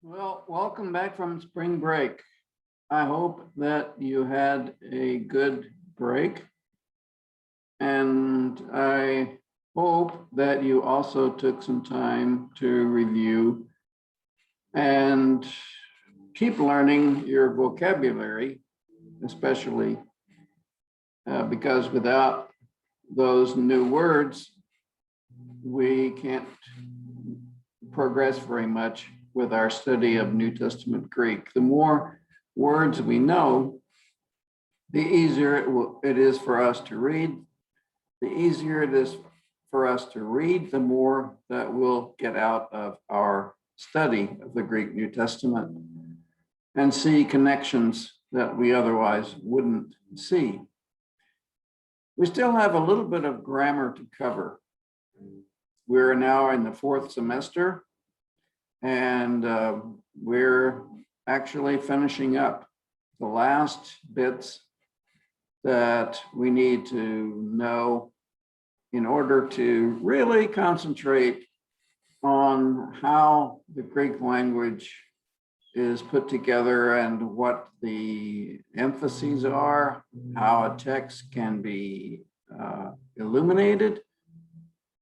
Well, welcome back from spring break. I hope that you had a good break. And I hope that you also took some time to review and keep learning your vocabulary, especially because without those new words, we can't progress very much with our study of New Testament Greek. The more words we know, the easier it is for us to read. The easier it is for us to read, the more that we'll get out of our study of the Greek New Testament and see connections that we otherwise wouldn't see. We still have a little bit of grammar to cover. We're now in the fourth semester, and we're actually finishing up the last bits that we need to know in order to really concentrate on how the Greek language is put together and what the emphases are, how a text can be illuminated.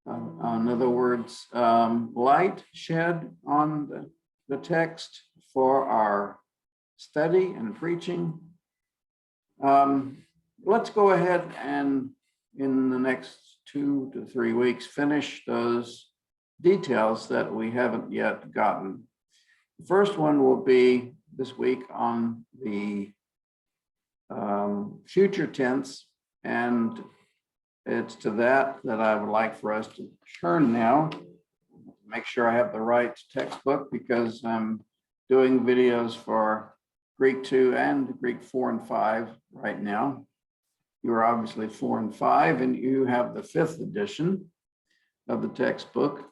In other words, light shed on the text for our study and preaching. Let's go ahead and in the next 2 to 3 weeks, finish those details that we haven't yet gotten. The first one will be this week on the future tense, and it's to that I would like for us to turn now. Make sure I have the right textbook because I'm doing videos for Greek 2 and Greek 4 and 5 right now. You're obviously 4 and 5, and you have the 5th edition of the textbook,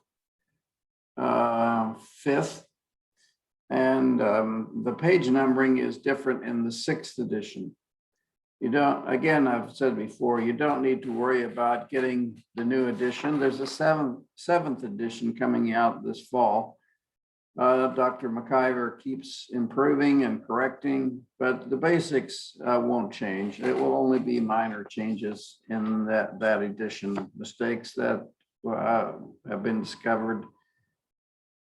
5th. And the page numbering is different in the 6th edition. You don't, again, I've said before, you don't need to worry about getting the new edition. There's a 7th edition coming out this fall. Dr. McIver keeps improving and correcting, but the basics won't change. It will only be minor changes in that edition, mistakes that have been discovered,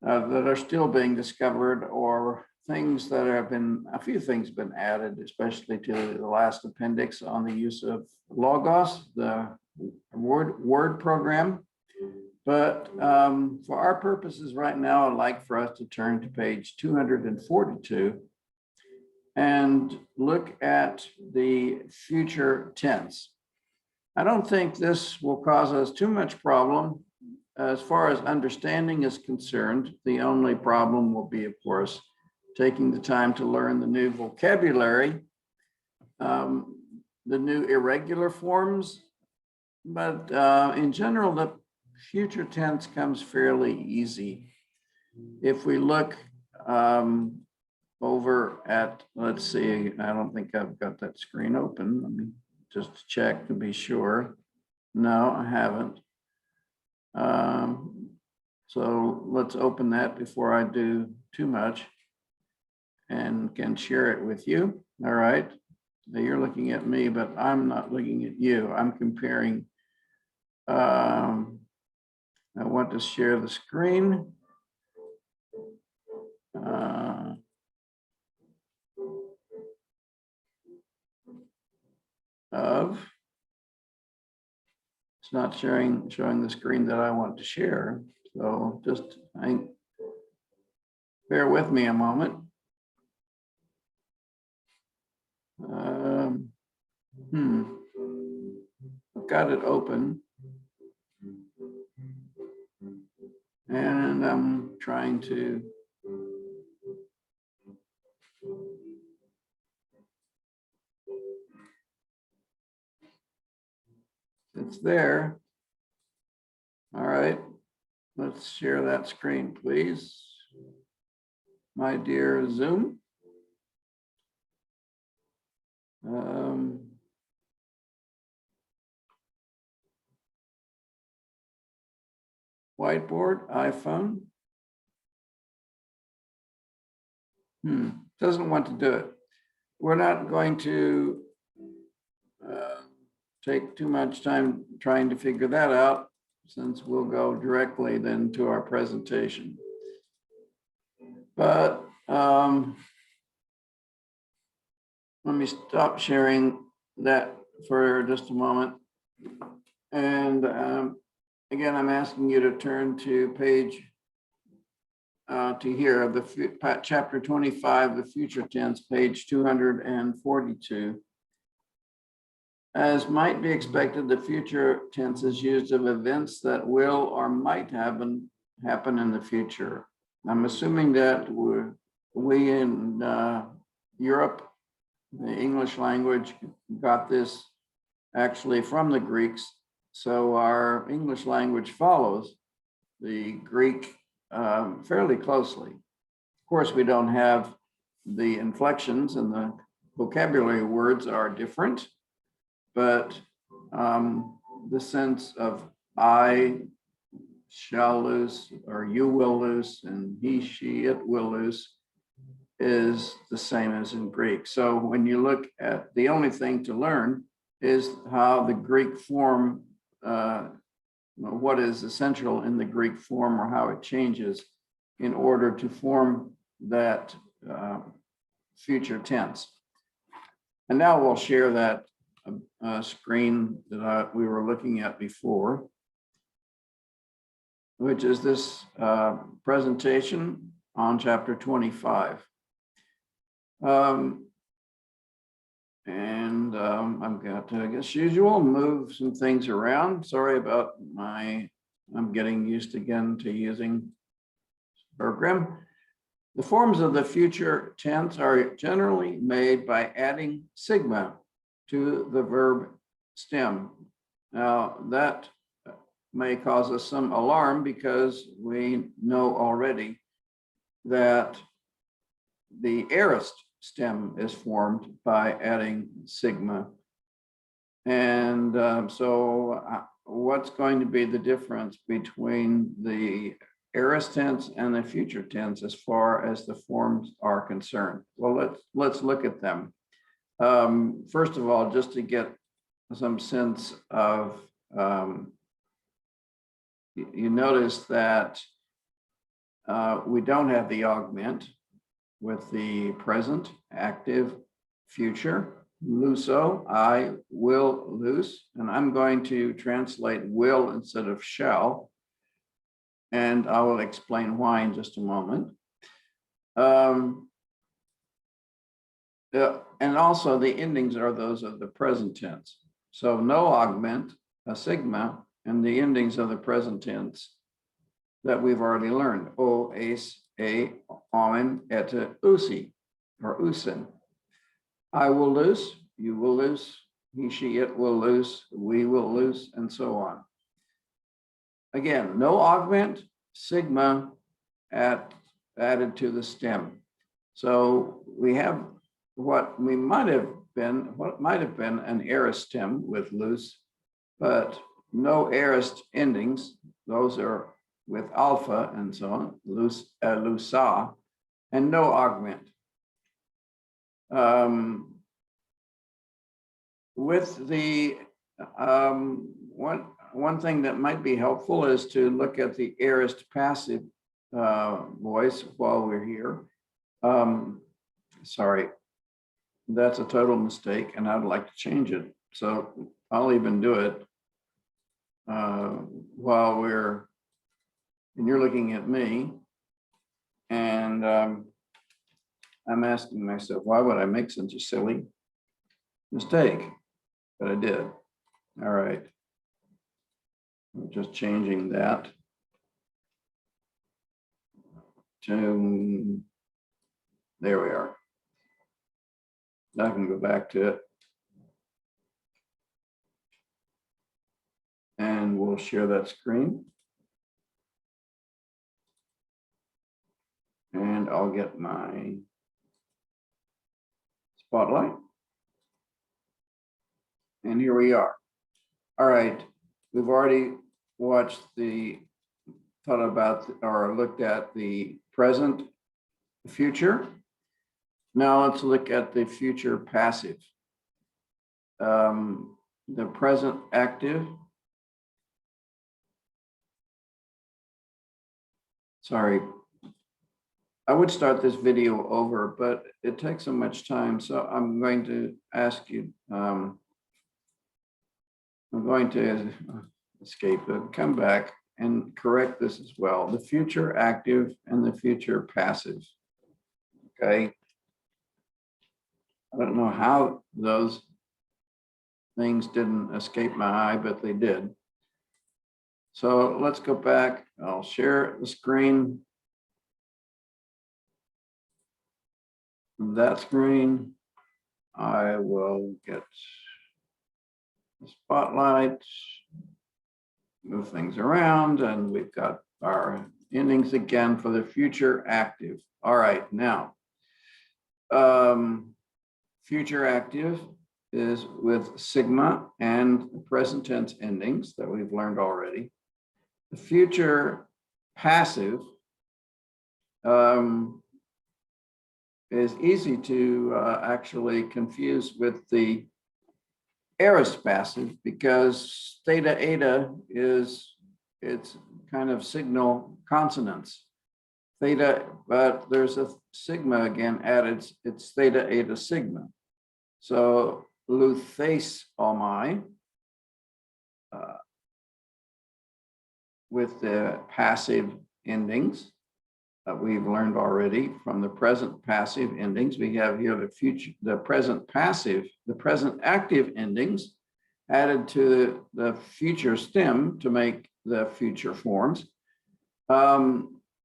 that are still being discovered, or things that have been, a few things been added, especially to the last appendix on the use of Logos, the word program. But for our purposes right now, I'd like for us to turn to page 242 and look at the future tense. I don't think this will cause us too much problem. As far as understanding is concerned, the only problem will be, of course, taking the time to learn the new vocabulary, the new irregular forms, but in general, the future tense comes fairly easy. If we look over at, let's see, I don't think I've got that screen open. Let me just check to be sure. No, I haven't. So let's open that before I do too much and can share it with you. All right. Now you're looking at me, but I'm not looking at you. I'm comparing. I want to share the screen. It's not showing the screen that I want to share. So just bear with me a moment. I've got it open. And I'm trying to it's there. All right, let's share that screen, please. My dear Zoom. Whiteboard, iPhone. doesn't want to do it. We're not going to take too much time trying to figure that out, since we'll go directly then to our presentation. But let me stop sharing that for just a moment. And again, I'm asking you to turn to page to here, the chapter 25, the future tense, page 242. As might be expected, the future tense is used of events that will or might happen in the future. I'm assuming that we in Europe, the English language, got this actually from the Greeks. So our English language follows the Greek fairly closely. Of course, we don't have the inflections, and the vocabulary words are different, but the sense of I shall lose, or you will lose, and he, she, it will lose is the same as in Greek. So when you look at, the only thing to learn is how the Greek form, what is essential in the Greek form, or how it changes in order to form that future tense. And now we'll share that screen that we were looking at before, which is this presentation on chapter 25. I've got to, as usual, move some things around. Sorry about I'm getting used again to using this program. The forms of the future tense are generally made by adding sigma to the verb stem. Now, that may cause us some alarm, because we know already that the aorist stem is formed by adding sigma. And so what's going to be the difference between the aorist tense and the future tense as far as the forms are concerned? Well, let's look at them. First of all, just to get some sense of, you notice that we don't have the augment with the present, active, future. Luso, I will lose, and I'm going to translate will instead of shall, and I will explain why in just a moment. And also the endings are those of the present tense. So no augment, a sigma, and the endings of the present tense that we've already learned. O, ace, a, omen, et, usi, or usin. I will lose, you will lose, he, she, it will lose, we will lose, and so on. Again, no augment, sigma added to the stem. So we have what might have been an aorist stem with loose, but no aorist endings. Those are with alpha and so on, lusa, and no augment. With the one thing that might be helpful is to look at the aorist passive voice while we're here. Sorry, that's a total mistake, and I'd like to change it. So I'll even do it while you're looking at me, and I'm asking myself, why would I make such a silly mistake? But I did. All right. I'm just changing that to, there we are. I can go back to it. And we'll share that screen. And I'll get my spotlight. And here we are. All right, we've already watched thought about or looked at the present, the future. Now let's look at the future passive. The present active. Sorry, I would start this video over, but it takes so much time. So I'm going to ask you, I'm going to escape it, come back and correct this as well. The future active and the future passive. Okay. I don't know how those things didn't escape my eye, but they did. So let's go back. I'll share the screen. That screen. I will get the spotlight, move things around, and we've got our endings again for the future active. All right, now, future active is with sigma and present tense endings that we've learned already. The future passive is easy to actually confuse with the aorist passive because theta eta is it's kind of signal consonants. Theta, but there's a sigma again added. It's theta eta sigma. So lutheis omai with the passive endings that we've learned already from the present passive endings. We have here the future, the present passive, the present active endings added to the future stem to make the future forms.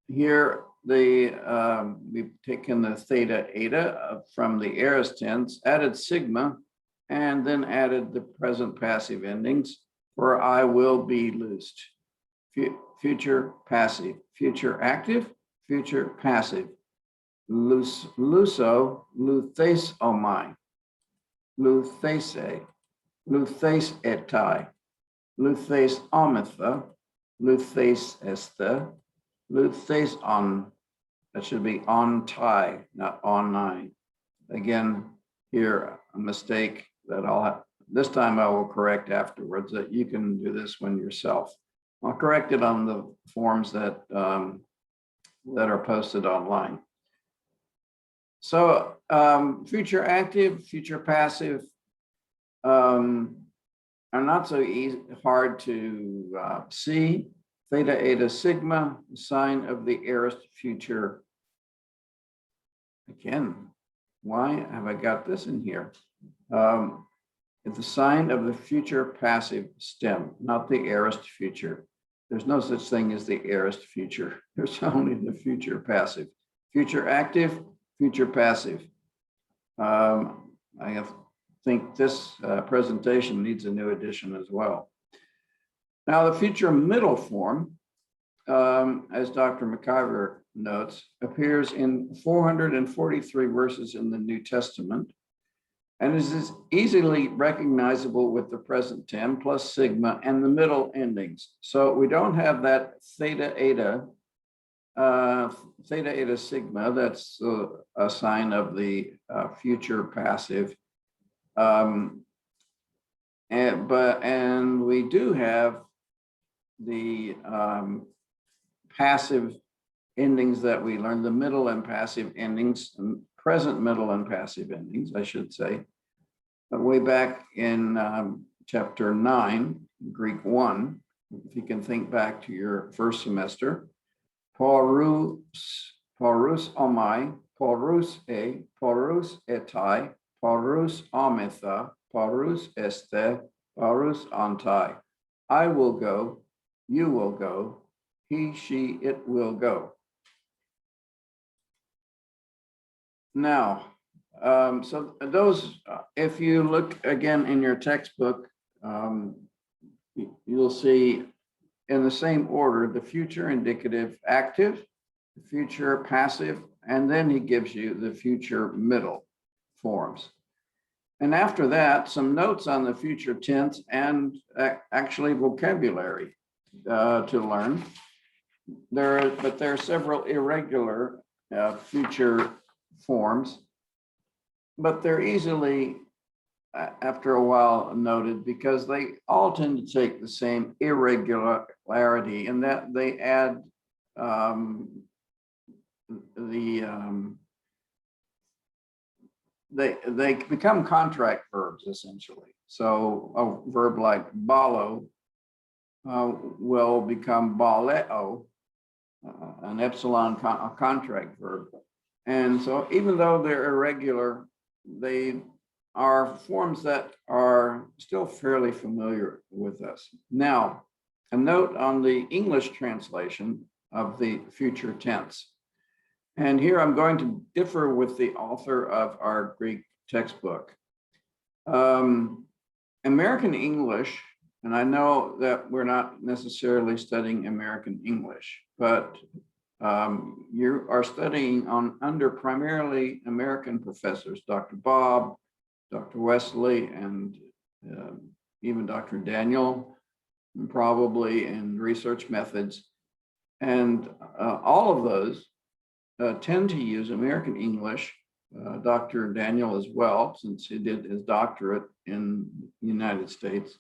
Here, we've taken the theta eta from the aorist tense, added sigma, and then added the present passive endings for I will be loosed. Future passive, future active, future passive. Luso, lutheis omai, lutheise, lutheis etai, lutheis omitha, lutheis esthe, lutheis on, that should be on tie, not on nine. Again, here a mistake that I'll have, this time I will correct afterwards, that you can do this one yourself. I'll correct it on the forms that that are posted online. So future active, future passive are not so easy, hard to see. Theta eta sigma, sign of the aorist future. Again, why have I got this in here? It's the sign of the future passive stem, not the aorist future. There's no such thing as the aorist future. There's only the future passive. Future active, future passive. I think this presentation needs a new edition as well. Now, the future middle form, as Dr. McIver notes, appears in 443 verses in the New Testament and is easily recognizable with the present 10 plus sigma and the middle endings. So we don't have that theta eta sigma, that's a sign of the future passive. And we do have the passive endings that we learned, the middle and passive endings, present middle and passive endings, I should say. But way back in chapter 9, Greek 1, if you can think back to your first semester, porous omai, porous e, porous etai, porous omitha, porous este, porous antai. I will go, you will go, he, she, it will go. Now, so those, if you look again in your textbook, you'll see in the same order, the future indicative active, the future passive, and then he gives you the future middle forms. And after that, some notes on the future tense and actually vocabulary to learn. But there are several irregular future forms but they're easily, after a while, noted because they all tend to take the same irregularity in that they add um, the they become contract verbs essentially. So a verb like balo will become baleo, an epsilon a contract verb. And so even though they're irregular, they are forms that are still fairly familiar with us. Now, a note on the English translation of the future tense. And here I'm going to differ with the author of our Greek textbook. American English, and I know that we're not necessarily studying American English, but you are studying under primarily American professors, Dr. Bob, Dr. Wesley, and even Dr. Daniel, probably in research methods. And all of those tend to use American English, Dr. Daniel as well, since he did his doctorate in the United States,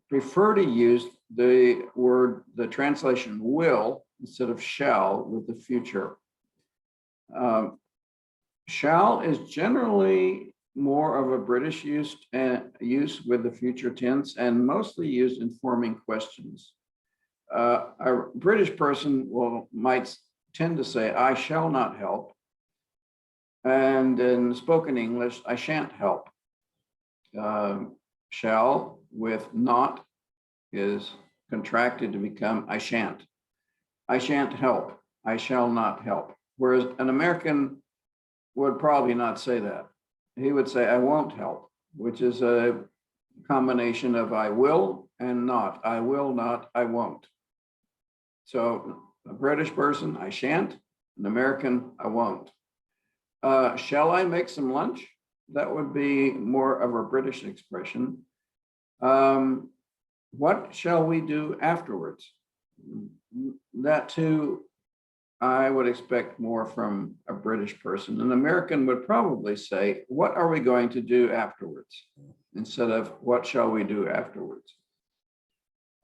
prefer to use the translation will instead of shall with the future. Shall is generally more of a British use with the future tense and mostly used in forming questions. A British person might tend to say, I shall not help. And in spoken English, I shan't help. Shall with not is contracted to become I shan't. I shan't help. I shall not help. Whereas an American would probably not say that. He would say, I won't help, which is a combination of I will and not. I will not, I won't. So a British person, I shan't. An American, I won't. Shall I make some lunch? That would be more of a British expression. What shall we do afterwards? That too, I would expect more from a British person. An American would probably say, what are we going to do afterwards? Instead of what shall we do afterwards?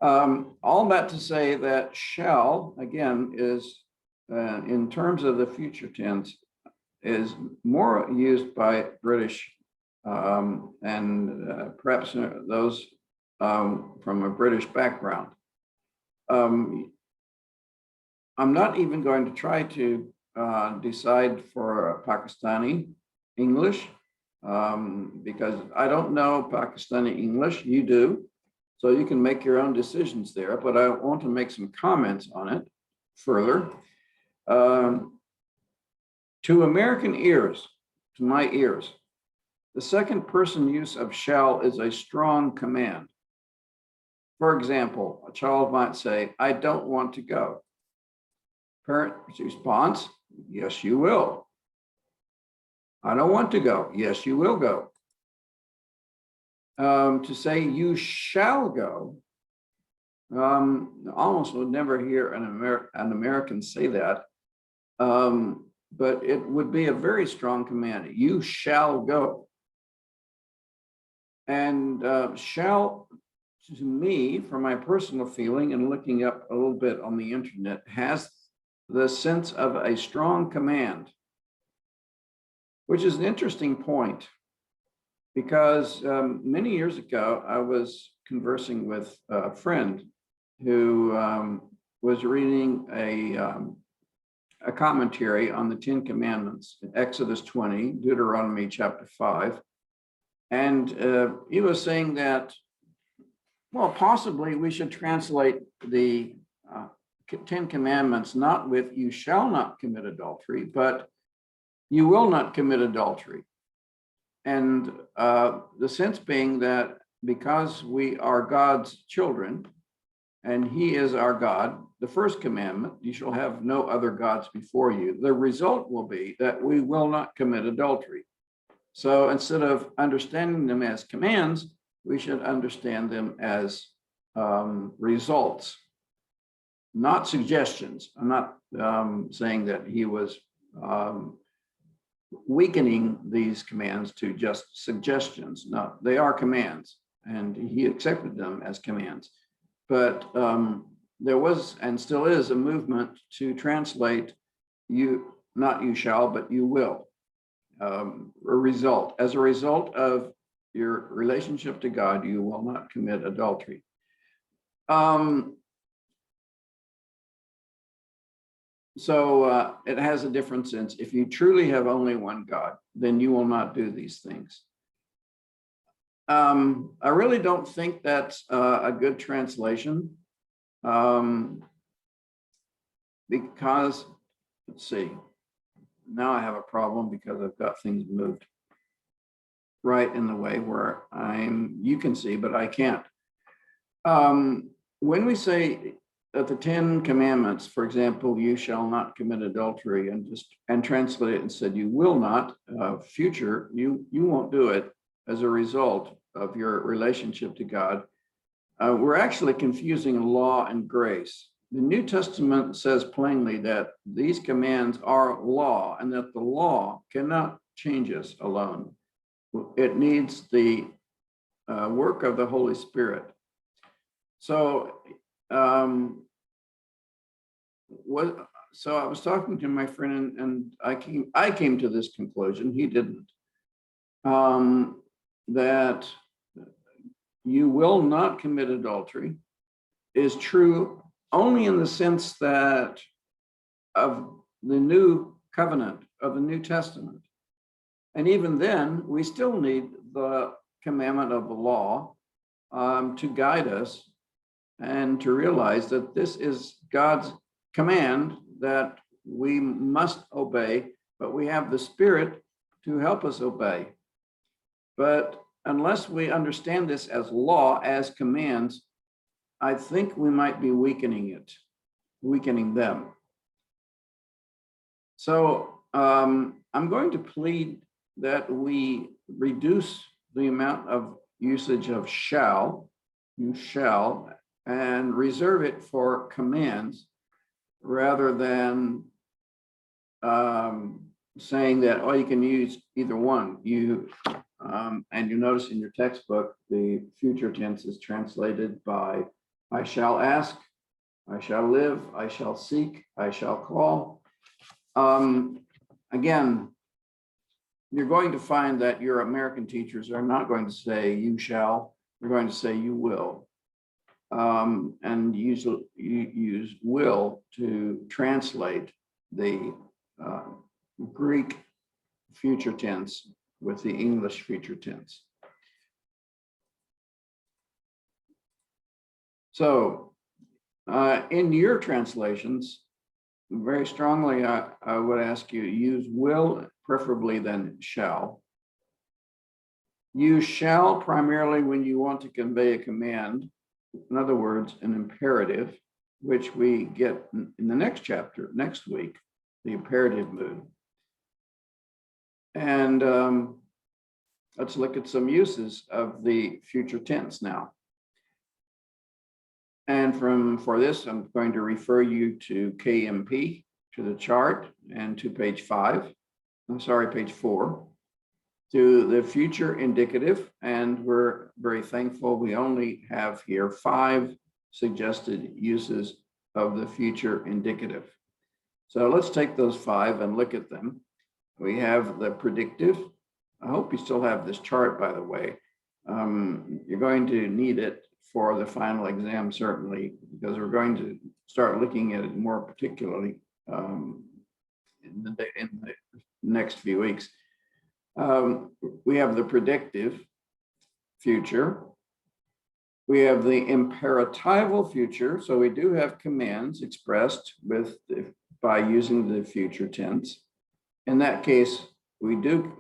All that to say that shall, again, is in terms of the future tense, is more used by British and perhaps those from a British background. I'm not even going to try to decide for Pakistani English because I don't know Pakistani English, you do. So you can make your own decisions there, but I want to make some comments on it further. To American ears, to my ears, the second person use of shall is a strong command. For example, a child might say, I don't want to go. Parent's response, yes, you will. I don't want to go. Yes, you will go. To say you shall go, almost would never hear an American say that, but it would be a very strong command. You shall go. And shall, to me, from my personal feeling and looking up a little bit on the internet, has the sense of a strong command, which is an interesting point. Because many years ago, I was conversing with a friend who was reading a commentary on the 10 Commandments, Exodus 20, Deuteronomy chapter 5. And he was saying that, well, possibly we should translate the 10 Commandments not with you shall not commit adultery, but you will not commit adultery. And the sense being that because we are God's children and he is our God, the first commandment, you shall have no other gods before you. The result will be that we will not commit adultery. So instead of understanding them as commands, we should understand them as results, not suggestions. I'm not saying that he was weakening these commands to just suggestions. No, they are commands, and he accepted them as commands. But there was and still is a movement to translate you, not you shall, but you will. As a result of your relationship to God, you will not commit adultery. So it has a different sense. If you truly have only one God, then you will not do these things. I really don't think that's a good translation, because, let's see, now I have a problem because I've got things moved right in the way where you can see, but I can't. When we say that the 10 commandments, for example, you shall not commit adultery, and translate it and said you will not, future, you won't do it as a result of your relationship to God, we're actually confusing law and grace. The New Testament says plainly that these commands are law and that the law cannot change us alone. It needs the work of the Holy Spirit. So, I was talking to my friend, and I came to this conclusion. He didn't. That you will not commit adultery is true only in the sense that of the new covenant of the New Testament. And even then, we still need the commandment of the law to guide us and to realize that this is God's command that we must obey, but we have the Spirit to help us obey. But unless we understand this as law, as commands, I think we might be weakening them. So I'm going to plead that we reduce the amount of usage of shall, you shall, and reserve it for commands rather than saying that, oh, you can use either one. And you notice in your textbook, the future tense is translated by I shall ask, I shall live, I shall seek, I shall call. Again, you're going to find that your American teachers are not going to say you shall, they're going to say you will. And you use will to translate the Greek future tense with the English future tense. So in your translations, very strongly, I would ask you use will, preferably than shall. Use shall primarily when you want to convey a command. In other words, an imperative, which we get in the next chapter, next week, the imperative mood. And let's look at some uses of the future tense now. And for this, I'm going to refer you to KMP, to the chart, and to page 4, to the future indicative. And we're very thankful we only have here 5 suggested uses of the future indicative. So let's take those 5 and look at them. We have the predictive. I hope you still have this chart, by the way. You're going to need it for the final exam, certainly, because we're going to start looking at it more particularly in the next few weeks. We have the predictive future. We have the imperatival future. So we do have commands expressed by using the future tense. In that case, we do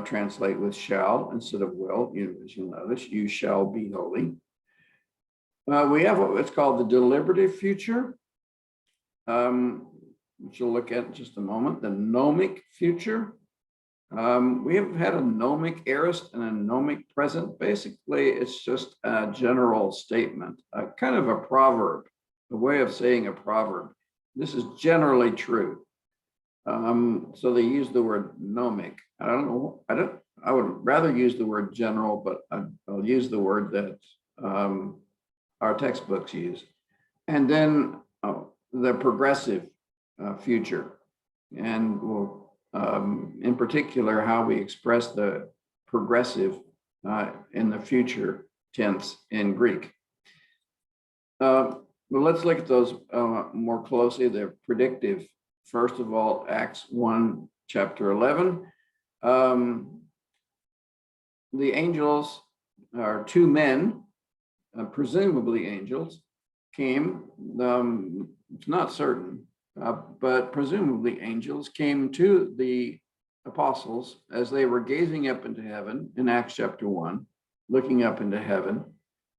translate with shall instead of will. As you'll notice, you shall be holy. We have what's called the deliberative future, which we'll look at in just a moment. The gnomic future. We have had a gnomic aorist and a gnomic present. Basically, it's just a general statement, kind of a proverb, a way of saying a proverb. This is generally true. So they use the word gnomic. I don't know. I would rather use the word general, but I'll use the word that our textbooks use. And then the progressive future. And we'll, in particular, how we express the progressive in the future tense in Greek. Well, let's look at those more closely. They're predictive. First of all, Acts 1, chapter 11. The angels, or two men, presumably angels, came, it's not certain, but presumably angels came to the apostles as they were gazing up into heaven in Acts chapter 1, looking up into heaven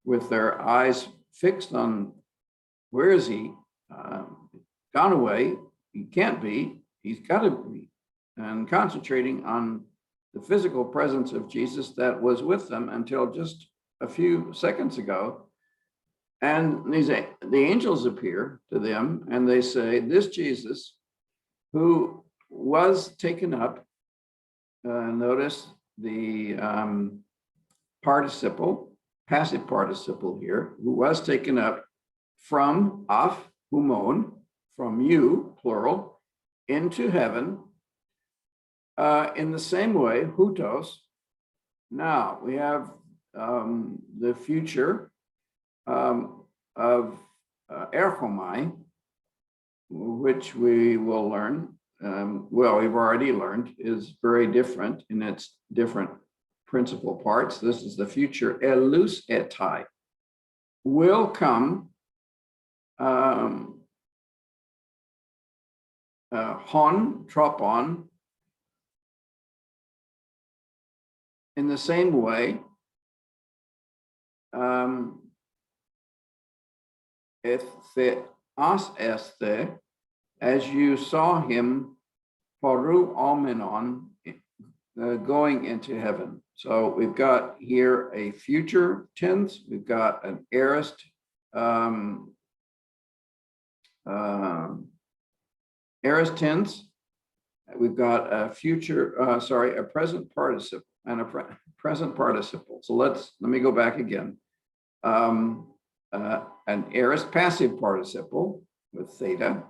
with their eyes fixed on, where is he? Gone away. He can't be. He's got to be. And concentrating on the physical presence of Jesus that was with them until just a few seconds ago. And the angels appear to them and they say, this Jesus who was taken up, notice the participle, passive participle here, who was taken up from af, humon, from you, plural, into heaven, in the same way, hutos. Now we have the future of erchomai, which we will learn, well, we've already learned, is very different in its different principal parts. This is the future elus etai, will come, hon, tropon, in the same way, as este, as you saw him, paru almenon, going into heaven. So we've got here a future tense, we've got an aorist, aorist tense, we've got a future, a present participle and a present participle. So let me go back again. An aorist passive participle with theta,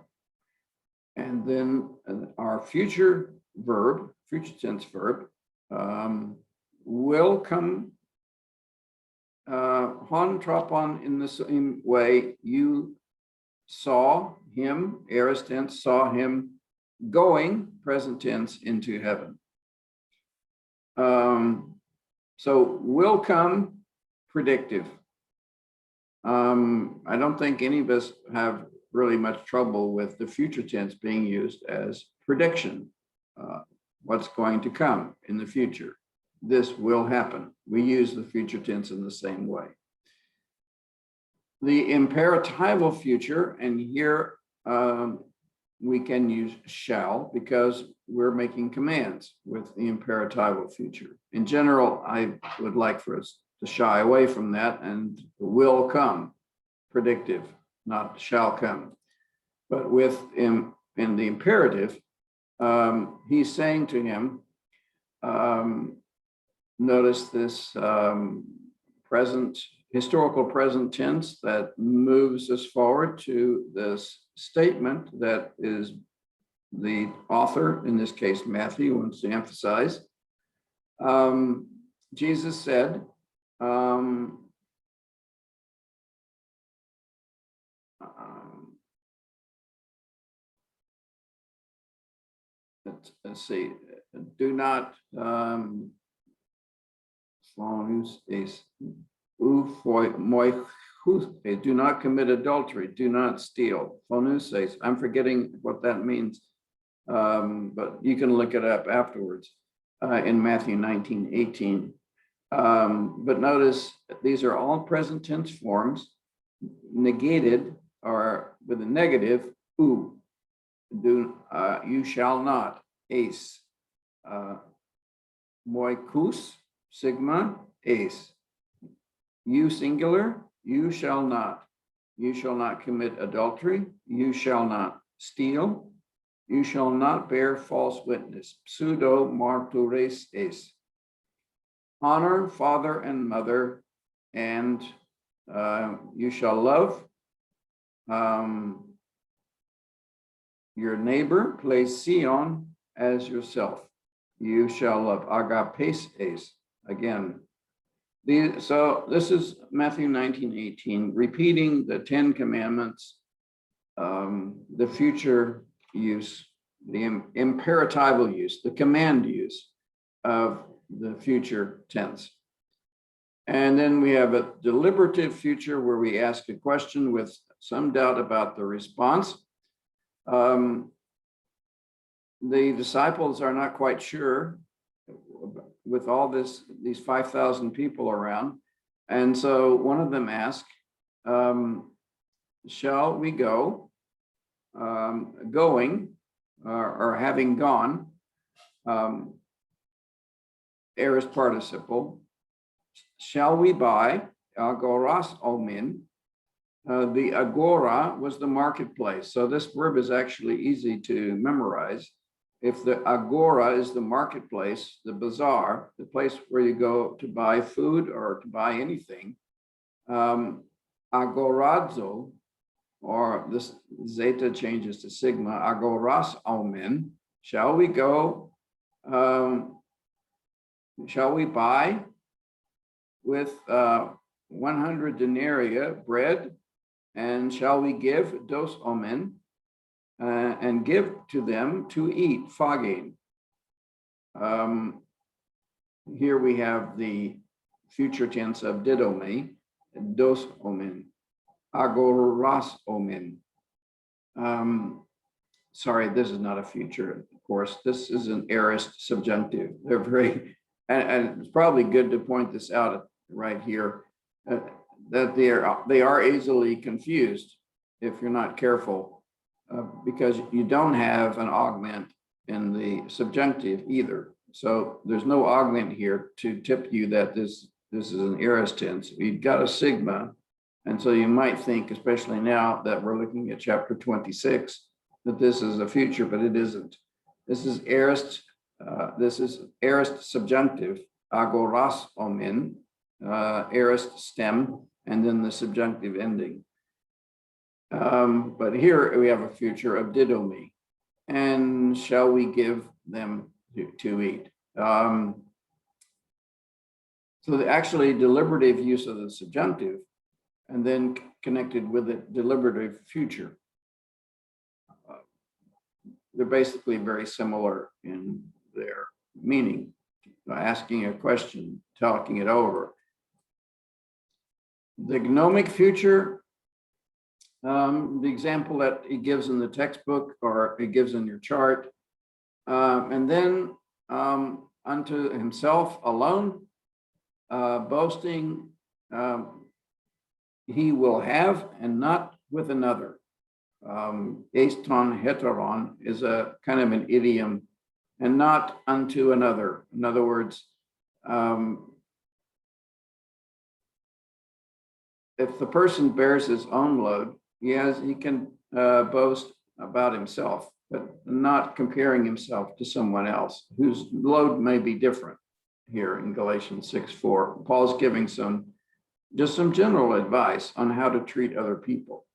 and then our future verb, future tense verb, will come, hon tropon, in the same way you saw him, aorist tense, saw him going, present tense, into heaven. So will come, predictive. I don't think any of us have really much trouble with the future tense being used as prediction. What's going to come in the future? This will happen. We use the future tense in the same way. The imperatival future, and here we can use shall because we're making commands with the imperatival future. In general, I would like for us to shy away from that and will come, predictive, not shall come. But with in the imperative, he's saying to him, notice this historical present tense that moves us forward to this statement that is the author, in this case Matthew, wants to emphasize. Jesus said, let's see, do not do not commit adultery, do not steal. Phonuses, I'm forgetting what that means, but you can look it up afterwards in Matthew 19:18. But notice these are all present tense forms, negated or with a negative, u. You shall not, ace. Moikus, sigma, ace. You singular, you shall not. You shall not commit adultery. You shall not steal. You shall not bear false witness. Pseudo martures es. Honor father and mother, and you shall love your neighbor, plesion, as yourself. You shall love agapes es. Again, so this is Matthew 19:18, repeating the 10 commandments, the future use, the imperatival use, the command use of the future tense. And then we have a deliberative future where we ask a question with some doubt about the response. The disciples are not quite sure with all these 5,000 people around. And so one of them asked, shall we go, going, or having gone, aorist participle, shall we buy, agoras omin. The agora was the marketplace. So this verb is actually easy to memorize. If the agora is the marketplace, the bazaar, the place where you go to buy food or to buy anything, agorazo, or this zeta changes to sigma, agoras omen, shall we go, shall we buy with 100 denarii bread, and shall we give dos omen, and give to them to eat, phagin. Here we have the future tense of didome, dos omen, agoras omen. Sorry, this is not a future, of course. This is an aorist subjunctive. They're very, and it's probably good to point this out right here, that they are easily confused if you're not careful. Because you don't have an augment in the subjunctive either. So there's no augment here to tip you that this is an aorist tense. You've got a sigma. And so you might think, especially now that we're looking at chapter 26, that this is a future, but it isn't. This is aorist subjunctive, agoras omin, aorist stem, and then the subjunctive ending. But here we have a future of didomi, and shall we give them to eat? So the actually deliberative use of the subjunctive, and then connected with the deliberative future. They're basically very similar in their meaning. Asking a question, talking it over. The gnomic future, the example that he gives in the textbook, or he gives in your chart, and then unto himself alone, boasting, he will have and not with another. Eston heteron is a kind of an idiom, and not unto another. In other words, if the person bears his own load, he can boast about himself, but not comparing himself to someone else whose load may be different. Here in Galatians 6:4, Paul's giving just some general advice on how to treat other people.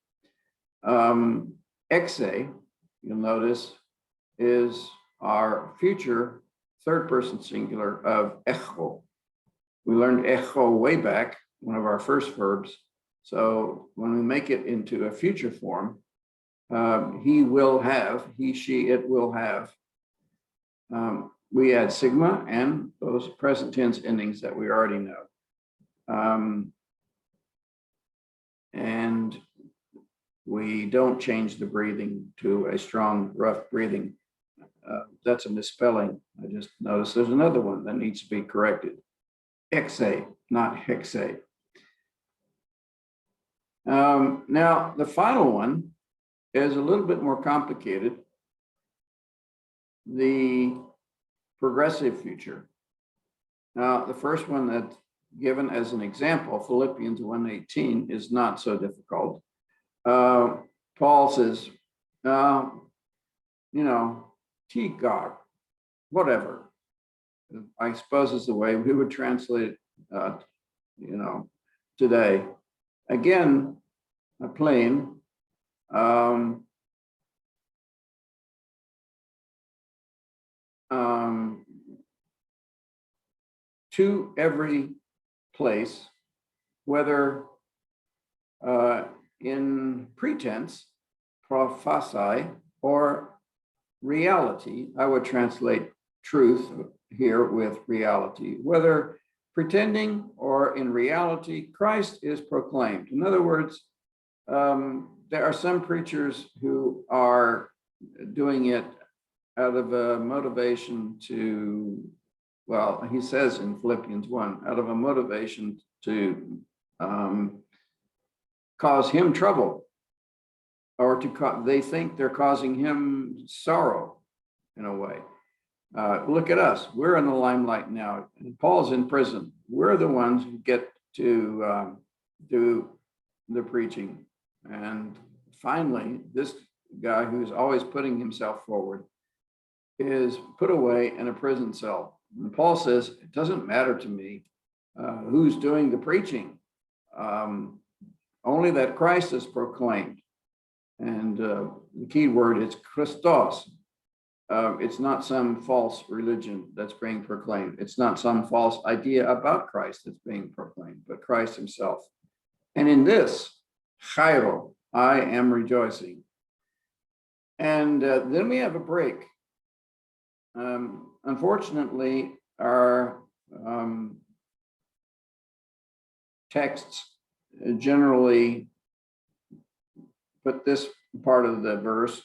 Exe, you'll notice, is our future third person singular of echo. We learned echo way back, one of our first verbs. So when we make it into a future form, he will have, he, she, it will have. We add sigma and those present tense endings that we already know. And we don't change the breathing to a strong, rough breathing. That's a misspelling. I just noticed there's another one that needs to be corrected. Exe, not hexe. Now, the final one is a little bit more complicated. The progressive future. Now, the first one that's given as an example, Philippians 1:18, is not so difficult. Paul says, Tigog, whatever. I suppose is the way we would translate it, today. Again, a plane. To every place, whether in pretense, prophesy, or reality. I would translate truth here with reality. Whether pretending or in reality, Christ is proclaimed. In other words, there are some preachers who are doing it out of a motivation to, well, he says in Philippians 1, out of a motivation to cause him trouble, or they think they're causing him sorrow in a way. Look at us. We're in the limelight now. Paul's in prison. We're the ones who get to do the preaching. And finally, this guy who's always putting himself forward is put away in a prison cell. And Paul says, it doesn't matter to me who's doing the preaching, only that Christ is proclaimed. And the key word is Christos. It's not some false religion that's being proclaimed. It's not some false idea about Christ that's being proclaimed, but Christ himself. And in this, chairo, I am rejoicing. And then we have a break. Unfortunately, our texts generally put this part of the verse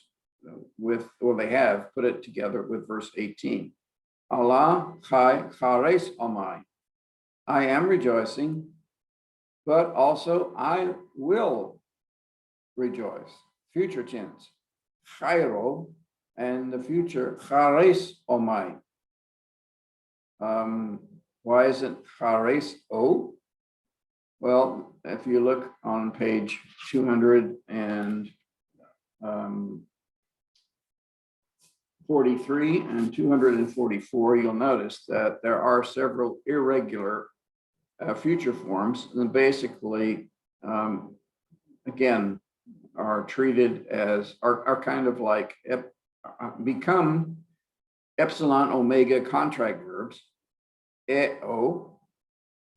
with, or they have put it together with verse 18. Allah chai chares omai. I am rejoicing, but also I will rejoice. Future tense. Chairo, and the future chares omai. Why is it chares o? Well, if you look on page 243 and 244, you'll notice that there are several irregular future forms, and basically, again, are treated as, are kind of like, become epsilon omega contract verbs, e-o,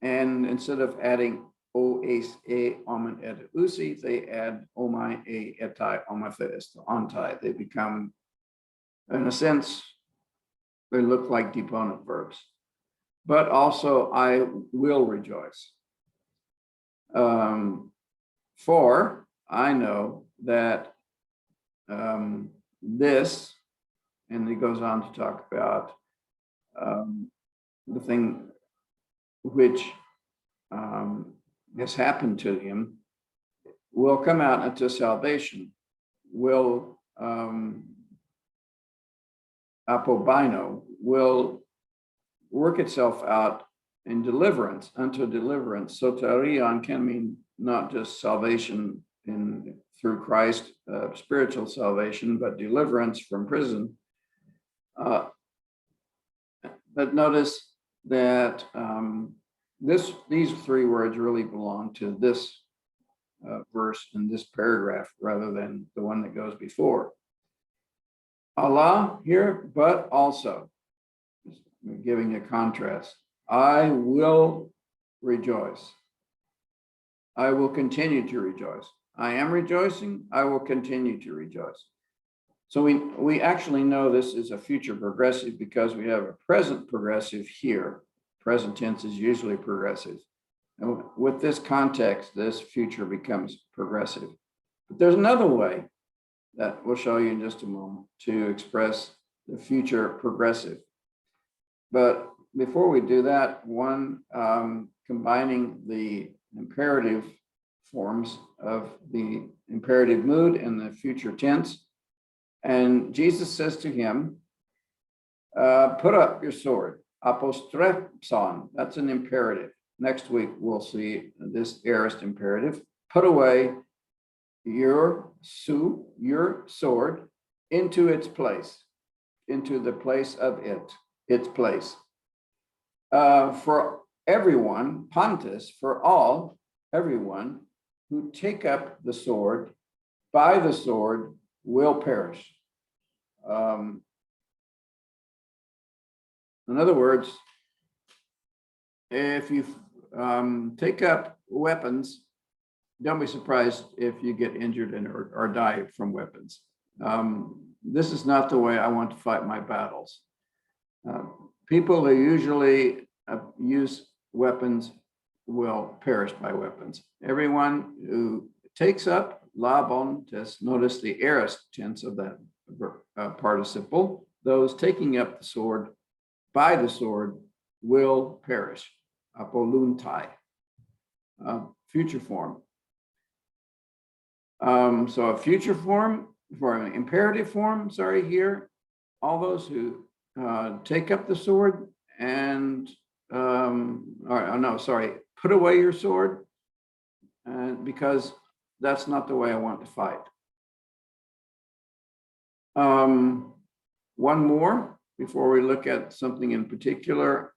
and instead of adding o ace e omen et usi, they add omai e etai omathe est ontai. They become, in a sense, they look like deponent verbs. But also, I will rejoice. For I know that this, and he goes on to talk about the thing which has happened to him, will come out into salvation, will apobino, will work itself out in deliverance, unto deliverance. Soterion can mean not just salvation through Christ, spiritual salvation, but deliverance from prison. But notice that these three words really belong to this verse in this paragraph rather than the one that goes before. Allah here, but also, giving a contrast. I will rejoice. I will continue to rejoice. I am rejoicing. I will continue to rejoice. So we actually know this is a future progressive because we have a present progressive here. Present tense is usually progressive. And with this context, this future becomes progressive. But there's another way that we'll show you in just a moment to express the future progressive. But before we do that, combining the imperative forms of the imperative mood and the future tense. And Jesus says to him, put up your sword, apostrepson, that's an imperative. Next week, we'll see this aorist imperative. Put away your sword, into its place, into the place of its place. For everyone, pantes, for all, everyone who take up the sword, by the sword will perish. In other words, if you take up weapons, don't be surprised if you get injured or die from weapons. This is not the way I want to fight my battles. People who usually use weapons will perish by weapons. Everyone who takes up labon test, notice the aorist tense of that participle, those taking up the sword by the sword will perish. Apoluntai, future form. So a future form, for an imperative form, sorry, here, all those who take up the sword and, put away your sword, because that's not the way I want to fight. One more before we look at something in particular.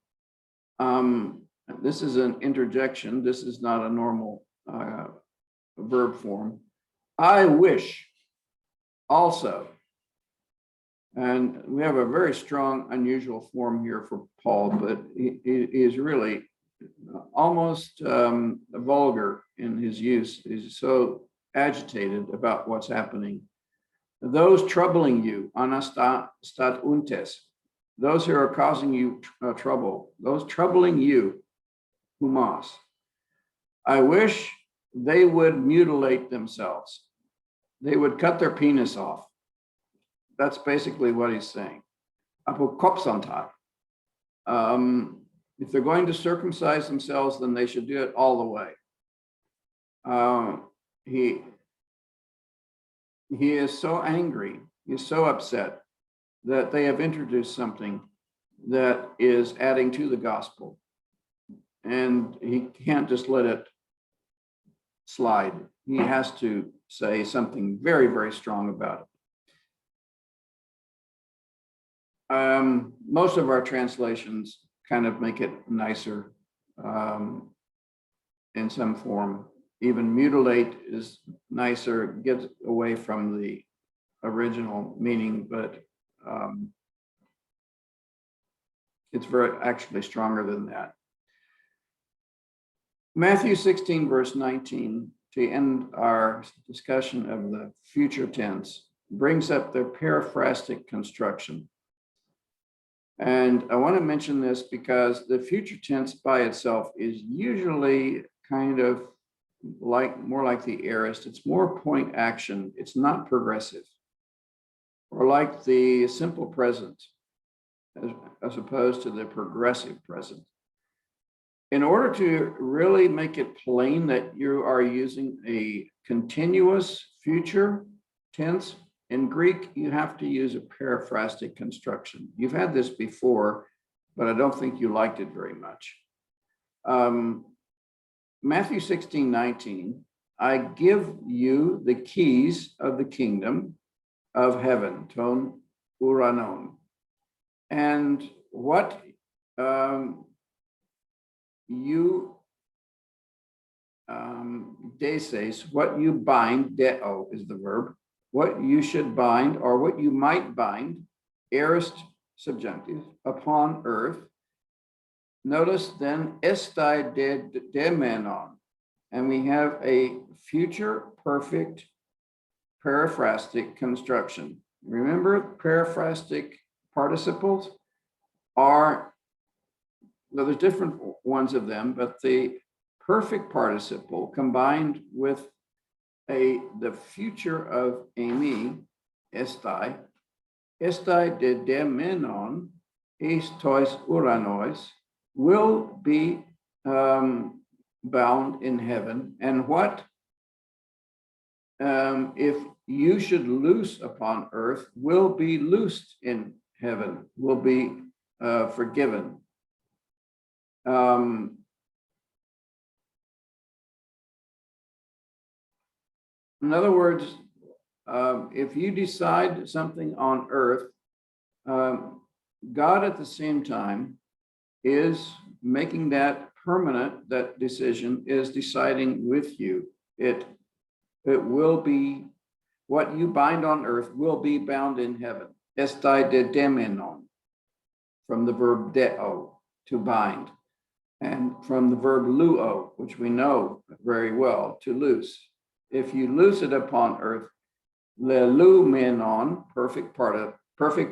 This is an interjection. This is not a normal verb form. I wish also. And we have a very strong, unusual form here for Paul, but he is really almost vulgar in his use. He's so agitated about what's happening. Those troubling you, anastat untes, those who are causing you trouble, those troubling you, humas. I wish they would mutilate themselves. They would cut their penis off. That's basically what he's saying. Apokopsantai. If they're going to circumcise themselves, then they should do it all the way. He is so angry, he's so upset that they have introduced something that is adding to the gospel. And he can't just let it slide. He has to say something very, very strong about it. Most of our translations kind of make it nicer in some form. Even mutilate is nicer, gets away from the original meaning, but it's very actually stronger than that. Matthew 16, verse 19, to end our discussion of the future tense, brings up the periphrastic construction. And I want to mention this because the future tense by itself is usually kind of more like the aorist. It's more point action. It's not progressive. Or like the simple present, as opposed to the progressive present. In order to really make it plain that you are using a continuous future tense, in Greek, you have to use a periphrastic construction. You've had this before, but I don't think you liked it very much. Matthew 16, 19, I give you the keys of the kingdom of heaven, ton uranon. And what you deses, what you bind, deo is the verb, what you should bind or what you might bind, aorist subjunctive, upon earth. Notice then estai demenon, and we have a future perfect periphrastic construction. Remember, periphrastic participles are, well, there's different ones of them, but the perfect participle combined with the future of eimi, estai de demenon, eis tois uranois, will be bound in heaven. And what if you should loose upon earth will be loosed in heaven, will be forgiven. In other words, If you decide something on earth, God at the same time is making that permanent, that decision is deciding with you. It will be, what you bind on earth will be bound in heaven. Estai de demenon, from the verb deo, to bind, and from the verb luo, which we know very well, to loose. If you loose it upon earth, lelumenon, perfect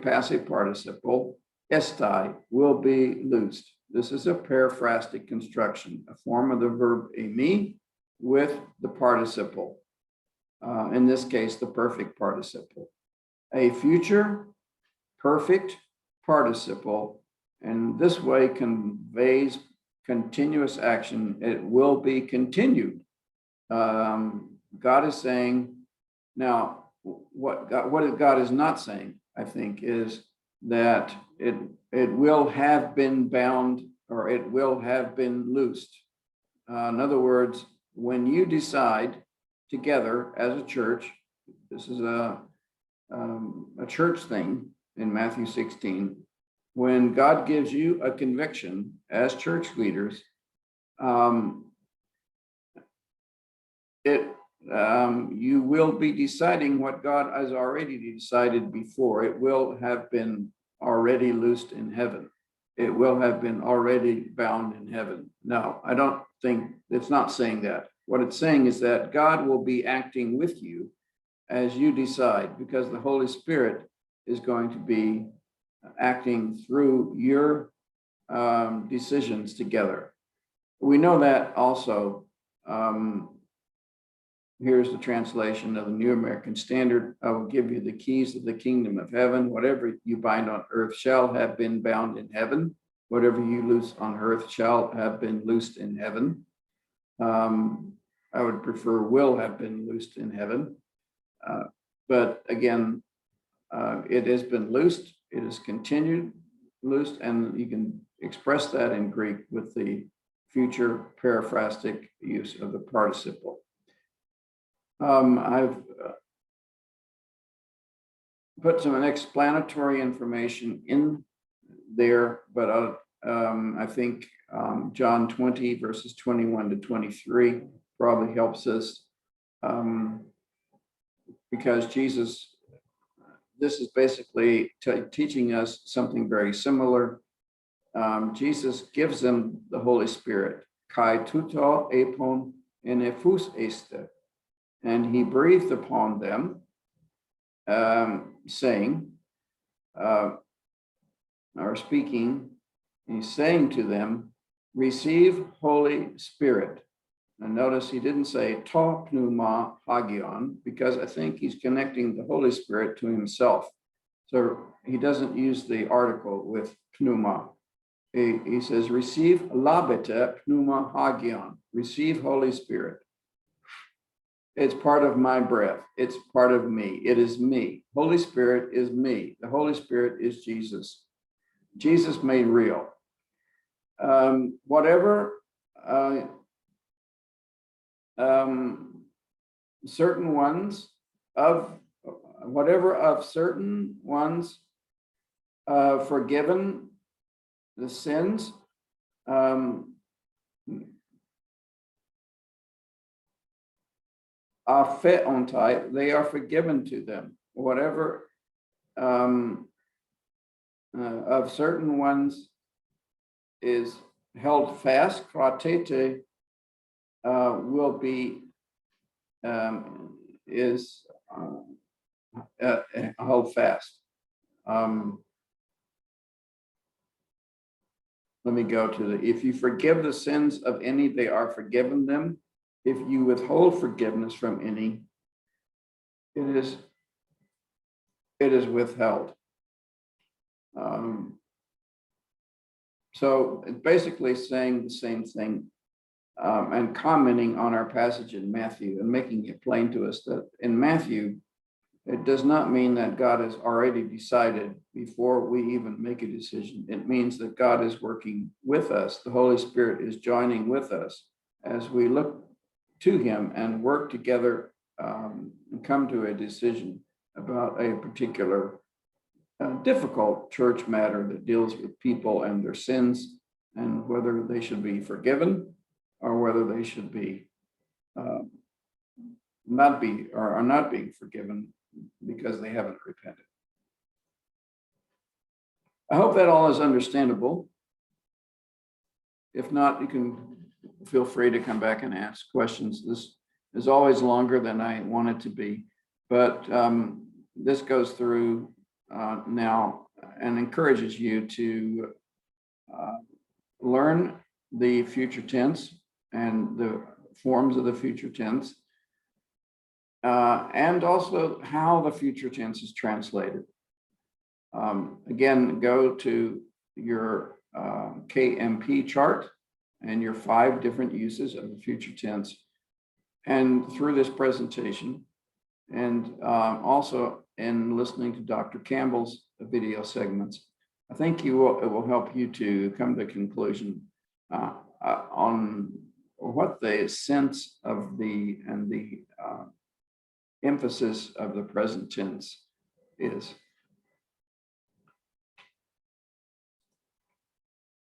passive participle, estai, will be loosed. This is a periphrastic construction, a form of the verb eimi with the participle. In this case, the perfect participle. A future perfect participle, and this way conveys continuous action. It will be continued. God is saying, now, what God is not saying, I think, is that it will have been bound or it will have been loosed. In other words, when you decide together as a church, this is a church thing in Matthew 16, when God gives you a conviction as church leaders, you will be deciding what God has already decided before. It will have been already loosed in heaven. It will have been already bound in heaven. No, I don't think it's not saying that. What it's saying is that God will be acting with you as you decide, because the Holy Spirit is going to be acting through your decisions together. We know that also. Here's the translation of the New American Standard. I will give you the keys of the kingdom of heaven. Whatever you bind on earth shall have been bound in heaven. Whatever you loose on earth shall have been loosed in heaven. I would prefer will have been loosed in heaven. But again, it has been loosed. It is continued loosed, and you can express that in Greek with the future periphrastic use of the participle. I've put some explanatory information in there, but I think John 20 verses 21 to 23 probably helps us, because Jesus, this is basically teaching us something very similar. Jesus gives them the Holy Spirit, kai tuto epon enephus este. And he breathed upon them, saying, or speaking, he's saying to them, receive Holy Spirit. And notice he didn't say to pneuma hagion, because I think he's connecting the Holy Spirit to himself. So he doesn't use the article with pneuma. He says, receive labete pneuma hagion, receive Holy Spirit. It's part of my breath. It's part of me. It is me. Holy Spirit is me. The Holy Spirit is Jesus. Jesus made real. Whatever certain ones forgiven the sins, they are forgiven to them. Whatever of certain ones is held fast, kratete, will be held fast. Let me go to if you forgive the sins of any, they are forgiven them. If you withhold forgiveness from any, it is withheld. So it's basically saying the same thing, and commenting on our passage in Matthew and making it plain to us that in Matthew, it does not mean that God has already decided before we even make a decision. It means that God is working with us. The Holy Spirit is joining with us as we look to him and work together come to a decision about a particular difficult church matter that deals with people and their sins, and whether they should be forgiven or whether they should be not be or are not being forgiven because they haven't repented. I hope that all is understandable. If not, you can feel free to come back and ask questions. This is always longer than I want it to be, but this goes through now and encourages you to learn the future tense and the forms of the future tense, and also how the future tense is translated. Again, go to your KMP chart and your 5 different uses of the future tense, and through this presentation, and also in listening to Dr. Campbell's video segments, I think it will help you to come to a conclusion on what the sense of the emphasis of the present tense is.